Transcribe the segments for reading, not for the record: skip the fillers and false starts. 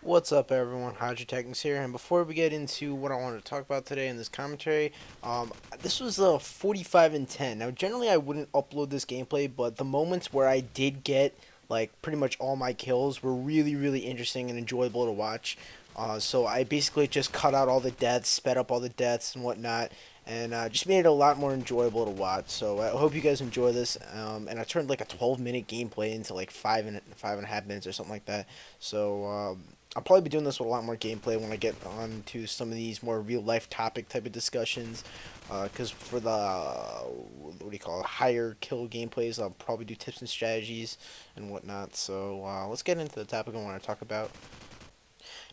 What's up, everyone? Hydrotechnics here, and before we get into what I wanted to talk about today in this commentary, this was a 45 and 10. Now, generally, I wouldn't upload this gameplay, but the moments where I did get like pretty much all my kills were really, really interesting and enjoyable to watch. So I basically just cut out all the deaths, sped up all the deaths and whatnot, and just made it a lot more enjoyable to watch. So I hope you guys enjoy this. And I turned like a 12-minute gameplay into like 5.5 minutes or something like that. So I'll probably be doing this with a lot more gameplay when I get on to some of these more real life topic type of discussions. Because for the what do you call it, higher kill gameplays, I'll probably do tips and strategies and whatnot. So let's get into the topic I want to talk about.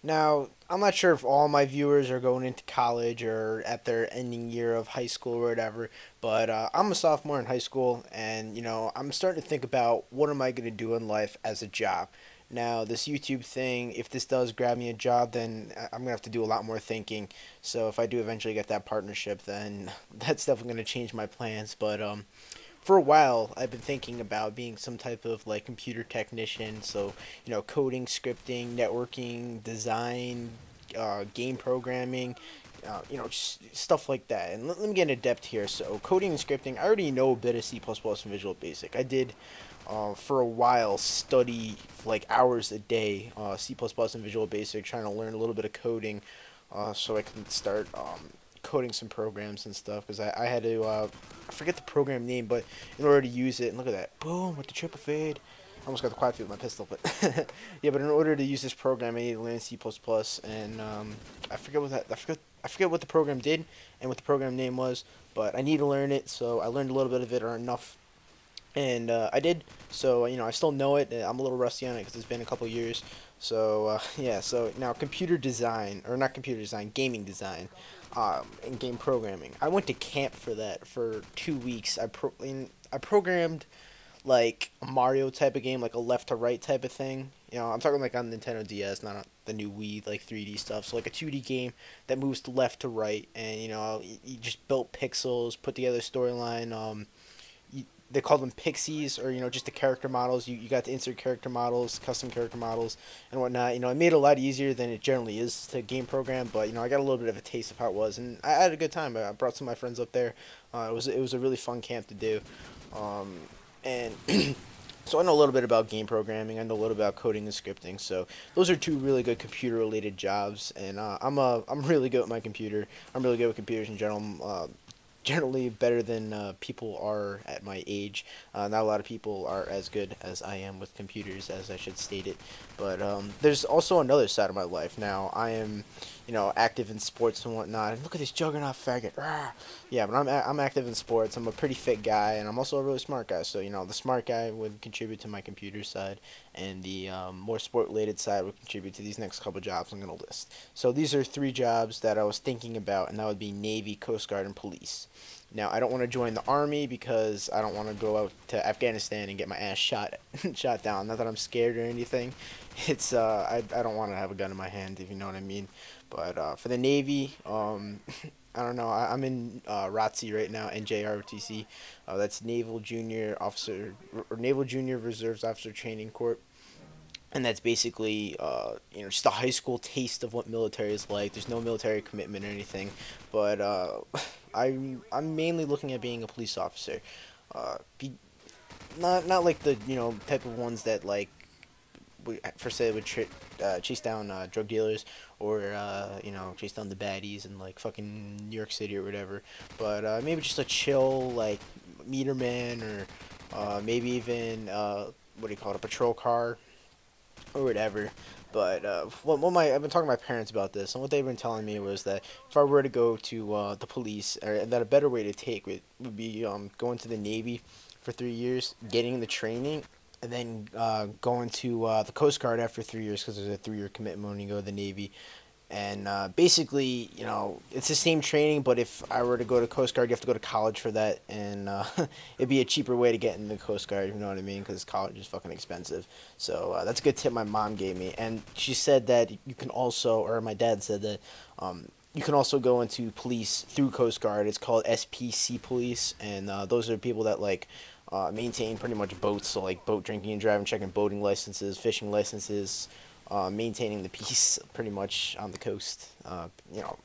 Now, I'm not sure if all my viewers are going into college or at their ending year of high school or whatever, but I'm a sophomore in high school, and I'm starting to think about what am I going to do in life as a job. Now, this YouTube thing, if this does grab me a job, then I'm going to have to do a lot more thinking. So if I do eventually get that partnership, then that's definitely going to change my plans. But for a while, I've been thinking about being some type of like computer technician. So, coding, scripting, networking, design, game programming, just stuff like that. And let me get into depth here. So, coding and scripting, I already know a bit of C++ and Visual Basic. I did, for a while, study like hours a day, C++ and Visual Basic, trying to learn a little bit of coding, so I can start coding some programs and stuff. Because I had to, I forget the program name, but in order to use it, and look at that, boom, with the triple fade. I almost got the quad fade with my pistol, but yeah. But in order to use this program, I need to learn C++, and I forget what the program did and what the program name was, but I need to learn it. So I learned a little bit of it, or enough, and I did. So I still know it. I'm a little rusty on it because it's been a couple years. So yeah. So now computer design, or not computer design, gaming design, and game programming. I went to camp for that for 2 weeks. I programmed like a Mario type of game, like a left to right type of thing. I'm talking like on Nintendo DS, not on the new Wii, like 3D stuff. So like a 2D game that moves left to right, and you just built pixels, put together storyline. They call them pixies, or just the character models. You got to insert character models, custom character models, and whatnot. It made it a lot easier than it generally is to game program, but I got a little bit of a taste of how it was, and I had a good time. I brought some of my friends up there. It was a really fun camp to do, and so I know a little bit about game programming. I know a little about coding and scripting. So those are two really good computer related jobs, and I'm really good with my computer. I'm really good with computers in general. Generally better than people are at my age. Not a lot of people are as good as I am with computers, as I should state it. But there's also another side of my life. Now I am, active in sports and whatnot. And look at this juggernaut faggot. Rah! Yeah, but I'm active in sports. I'm a pretty fit guy, and I'm also a really smart guy. So the smart guy would contribute to my computer side, and the more sport related side would contribute to these next couple jobs I'm gonna list. So these are three jobs that I was thinking about, and that would be Navy, Coast Guard, and police. Now, I don't want to join the army because I don't want to go out to Afghanistan and get my ass shot shot down. Not that I'm scared or anything. It's I don't want to have a gun in my hand, if you know what I mean. But for the Navy, I don't know. I'm in ROTC right now, NJROTC. That's Naval Junior Officer, or Naval Junior Reserves Officer Training Corps, and that's basically just a high school taste of what military is like. There's no military commitment or anything, but I'm mainly looking at being a police officer. Be not like the type of ones that like for say would chase down drug dealers, or chase down the baddies in like fucking New York City or whatever. But maybe just a chill like meter man, or maybe even what do you call it, a patrol car or whatever. But I've been talking to my parents about this, and what they've been telling me was that if I were to go to the police, or that a better way to take it would be going to the Navy for 3 years, getting the training, and then going to the Coast Guard after 3 years, because there's a 3-year commitment when you go to the Navy. And basically, it's the same training, but if I were to go to Coast Guard, you have to go to college for that, and it'd be a cheaper way to get in the Coast Guard, you know what I mean? Because college is fucking expensive. So that's a good tip my mom gave me, and she said that you can also, or my dad said that you can also go into police through Coast Guard. It's called SPC Police, and those are people that like maintain pretty much boats, so like boat drinking and driving, checking boating licenses, fishing licenses, maintaining the peace pretty much on the coast.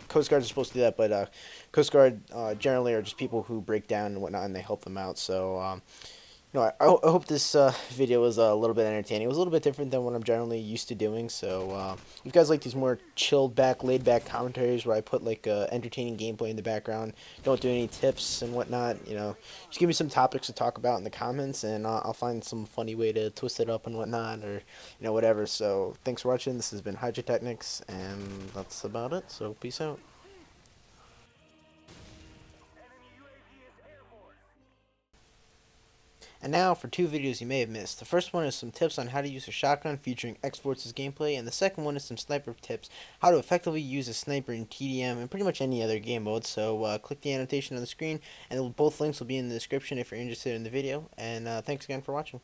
Coast Guards are supposed to do that, but Coast Guard generally are just people who break down and whatnot, and they help them out. So I hope this video was a little bit entertaining. It was a little bit different than what I'm generally used to doing. So if you guys like these more chilled back, laid back commentaries where I put like entertaining gameplay in the background, don't do any tips and whatnot, just give me some topics to talk about in the comments, and I'll find some funny way to twist it up and whatnot, or whatever. So thanks for watching. This has been Hydrotechnics, and that's about it. So peace out. And now for two videos you may have missed. The first one is some tips on how to use a shotgun featuring X-Force's gameplay, and the second one is some sniper tips, how to effectively use a sniper in TDM and pretty much any other game mode. So click the annotation on the screen, and both links will be in the description if you're interested in the video. And thanks again for watching.